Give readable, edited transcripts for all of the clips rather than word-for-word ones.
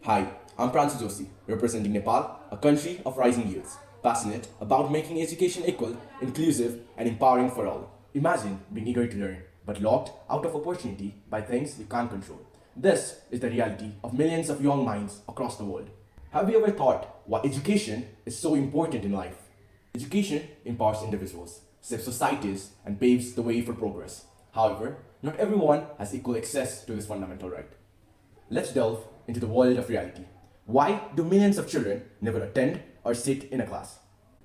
Hi, I'm Pranshu Joshi, representing Nepal, a country of rising youths, passionate about making education equal, inclusive, and empowering for all. Imagine being eager to learn, but locked out of opportunity by things you can't control. This is the reality of millions of young minds across the world. Have you ever thought why education is so important in life? Education empowers individuals, shapes societies, and paves the way for progress. However, not everyone has equal access to this fundamental right. Let's delve into the world of reality. Why do millions of children never attend or sit in a class?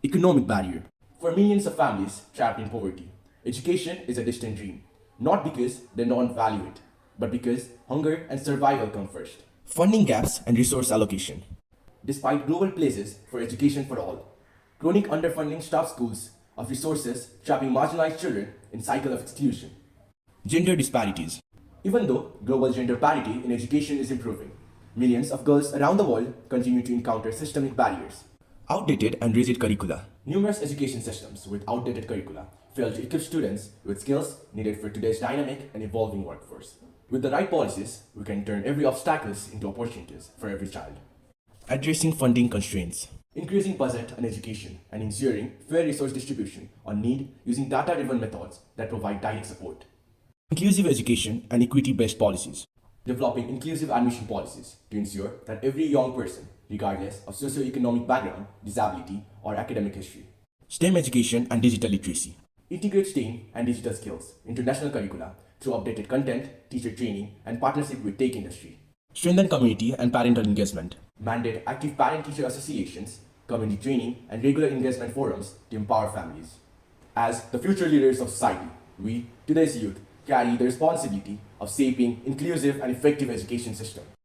Economic barrier. For millions of families trapped in poverty, education is a distant dream. Not because they don't value it, but because hunger and survival come first. Funding gaps and resource allocation. Despite global places for education for all, chronic underfunding stops schools of resources, trapping marginalized children in cycle of exclusion. Gender disparities. Even though global gender parity in education is improving, millions of girls around the world continue to encounter systemic barriers. Outdated and rigid curricula. Numerous education systems with outdated curricula fail to equip students with skills needed for today's dynamic and evolving workforce. With the right policies, we can turn every obstacles into opportunities for every child. Addressing funding constraints. Increasing budget on education and ensuring fair resource distribution on need using data-driven methods that provide direct support. Inclusive education and equity-based policies. Developing inclusive admission policies to ensure that every young person, regardless of socioeconomic background, disability, or academic history. STEM education and digital literacy. Integrate STEAM and digital skills into national curricula through updated content, teacher training, and partnership with tech industry. Strengthen community and parental engagement. Mandate active parent-teacher associations, community training, and regular engagement forums to empower families. As the future leaders of society, we, today's youth, carry the responsibility of shaping inclusive and effective education system.